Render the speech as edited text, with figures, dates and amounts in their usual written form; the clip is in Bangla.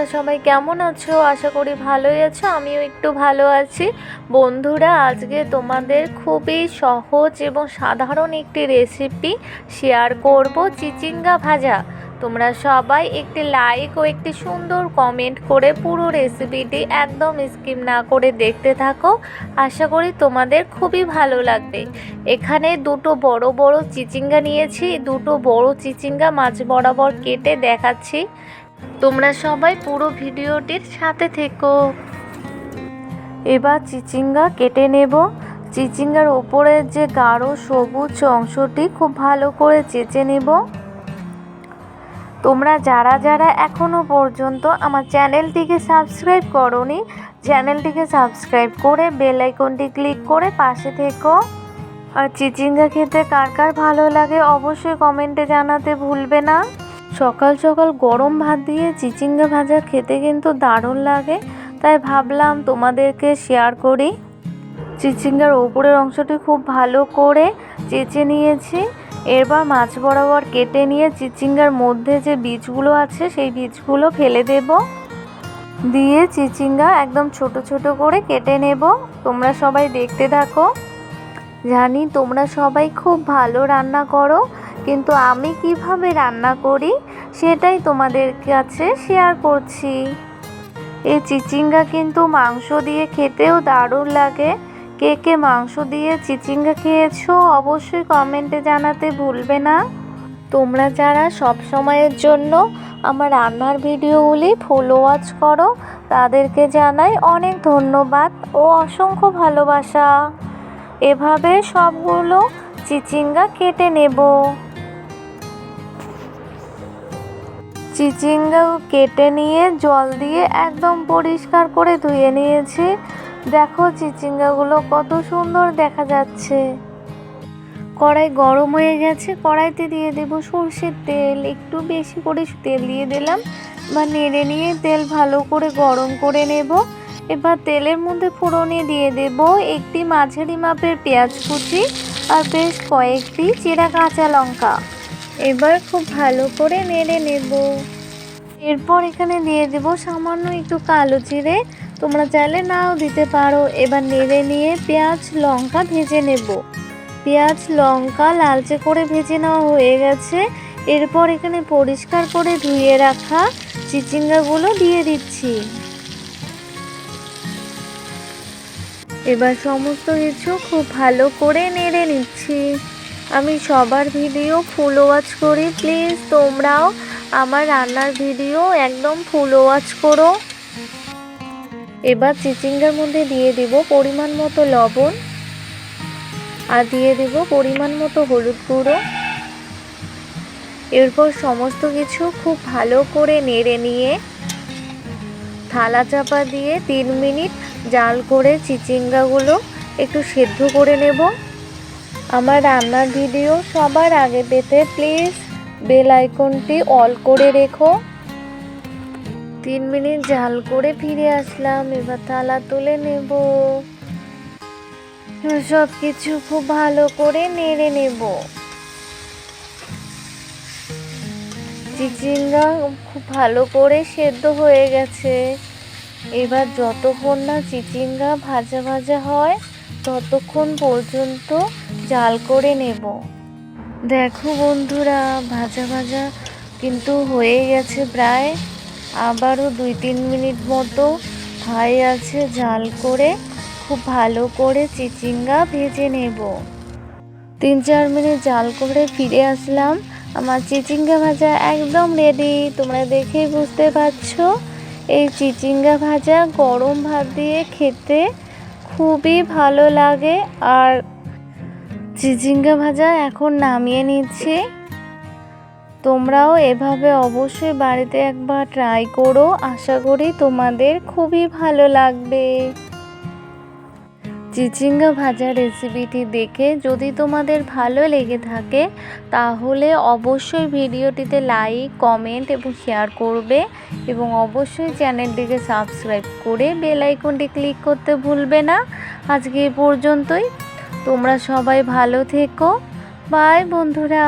তোমরা সবাই কেমন আছো? আশা করি ভালোই আছো। আমিও একটু ভালো আছি। বন্ধুরা, আজকে তোমাদের খুবই সহজ এবং সাধারণ একটি রেসিপি শেয়ার করব, চিচিঙ্গা ভাজা। তোমরা সবাই একটি লাইক ও একটি সুন্দর কমেন্ট করে পুরো রেসিপিটি একদম স্কিপ না করে দেখতে থাকো। আশা করি তোমাদের খুবই ভালো লাগবে। এখানে দুটো বড় বড় চিচিঙ্গা নিয়েছি। দুটো বড় চিচিঙ্গা মাছ বরাবর কেটে দেখাচ্ছি। তোমরা সবাই পুরো ভিডিওটির সাথে থেকো। এবার চিচিঙ্গা কেটে নেব। চিচিঙ্গার ওপরের যে গাঢ় সবুজ অংশটি খুব ভালো করে চেঁচে নেব। তোমরা যারা যারা এখনও পর্যন্ত আমার চ্যানেলটিকে সাবস্ক্রাইব করোনি, চ্যানেলটিকে সাবস্ক্রাইব করে বেল আইকনটি ক্লিক করে পাশে থেকো। আর চিচিঙ্গা খেতে কার কার ভালো লাগে অবশ্যই কমেন্টে জানাতে ভুলবে না। সকাল সকাল গরম ভাত দিয়ে চিচিঙ্গা ভাজা খেতে কিন্তু দারুণ লাগে, তাই ভাবলাম তোমাদেরকে শেয়ার করি। চিচিঙ্গার ওপরের অংশটি খুব ভালো করে চেঁচে নিয়েছি। এবার মাছ বরাবর কেটে নিয়ে চিচিঙ্গার মধ্যে যে বীজগুলো আছে সেই বীজগুলো ফেলে দেব। দিয়ে চিচিঙ্গা একদম ছোট ছোট করে কেটে নেব। তোমরা সবাই দেখতে থাকো। জানি তোমরা সবাই খুব ভালো রান্না করো, কিন্তু আমি কিভাবে রান্না করি সেটাই তোমাদের কাছে শেয়ার করছি। এই চিচিঙ্গা কিন্তু মাংস দিয়ে খেতেও দারুণ লাগে। কে কে মাংস দিয়ে চিচিঙ্গা খেয়েছো অবশ্যই কমেন্টে জানাতে ভুলবে না। তোমরা যারা সব সময়ের জন্য আমার রান্নার ভিডিওগুলি ফলো ওয়াচ করো তাদেরকে জানাই অনেক ধন্যবাদ ও অসংখ্য ভালোবাসা। এভাবে সবগুলো চিচিঙ্গা কেটে নেব। চিচিঙ্গা কেটে নিয়ে জল দিয়ে একদম পরিষ্কার করে ধুয়ে নিয়েছি। দেখো চিচিঙ্গাগুলো কত সুন্দর দেখা যাচ্ছে। কড়াই গরম হয়ে গেছে। কড়াইতে দিয়ে দেব সরষের তেল। একটু বেশি করে তেল দিয়ে দিলাম। বা নেড়ে নিয়ে তেল ভালো করে গরম করে নেব। এবার তেলের মধ্যে ফোড়নে দিয়ে দেব একটি মাঝারি মাপের পেঁয়াজ কুচি আর বেশ কয়েকটি চেরা কাঁচা লঙ্কা। এবার খুব ভালো করে নেড়ে নেব। এরপর এখানে দিয়ে দেব সামান্য একটু কালো জিরে। তোমরা চাইলে নাও দিতে পারো। এবার নেড়ে নিয়ে পেঁয়াজ লঙ্কা ভেজে নেব। পেঁয়াজ লঙ্কা লালচে করে ভেজে নেওয়া হয়ে গেছে। এরপর এখানে পরিষ্কার করে ধুয়ে রাখা চিচিঙ্গাগুলো দিয়ে দিচ্ছি। এবার সমস্ত কিছু খুব ভালো করে নেড়ে নিচ্ছি। আমি সবার ভিডিও ফুল ওয়াচ করি, প্লিজ তোমরাও আমার রান্নার ভিডিও একদম ফুল ওয়াচ করো। এবার চিচিঙ্গার মধ্যে দিয়ে দেব পরিমাণ মতো লবণ আর দিয়ে দেব পরিমাণ মতো হলুদ গুঁড়ো। এরপর সমস্ত কিছু খুব ভালো করে নেড়ে নিয়ে থালা চাপা দিয়ে 3 মিনিট জাল করে চিচিঙ্গাগুলো একটু সেদ্ধ করে নেব। আমার রান্নার ভিডিও সবার আগে পেতে প্লিজ বেল আইকনটি অল করে রেখো। 3 মিনিট জাল করে ফিরে আসলাম। এবার থালা তুলে নেব। সব কিছু খুব ভালো করে নেড়ে নেব। চিচিঙ্গা খুব ভালো করে সেদ্ধ হয়ে গেছে। এবার যতক্ষণ না চিচিঙ্গা ভাজা ভাজা হয় ততক্ষণ পর্যন্ত জাল করে নেব। দেখো বন্ধুরা, ভাজা ভাজা কিন্তু হয়ে গেছে প্রায়। আবারও 2-3 মিনিট মতো হাই আছে জাল করে খুব ভালো করে চিচিঙ্গা ভেজে নেব। 3-4 মিনিট জাল করে ফিরে আসলাম। আমার চিচিঙ্গা ভাজা একদম রেডি। তোমরা দেখেই বুঝতে পারছো। এই চিচিঙ্গা ভাজা গরম ভাত দিয়ে খেতে খুবই ভালো লাগে। আর চিচিঙ্গা ভাজা এখন নামিয়ে নিচ্ছি। তোমরাও এভাবে অবশ্যই বাড়িতে একবার ট্রাই করো। আশা করি তোমাদের খুবই ভালো লাগবে। চিচিঙ্গা ভাজা রেসিপিটি দেখে যদি তোমাদের ভালো লেগে থাকে তাহলে অবশ্যই ভিডিওটিতে লাইক, কমেন্ট এবং শেয়ার করবে এবং অবশ্যই চ্যানেলটিকে সাবস্ক্রাইব করে বেল আইকনটি ক্লিক করতে ভুলবে না। আজকে এই পর্যন্তই। তোমরা সবাই ভালো থেকো। বাই বন্ধুরা।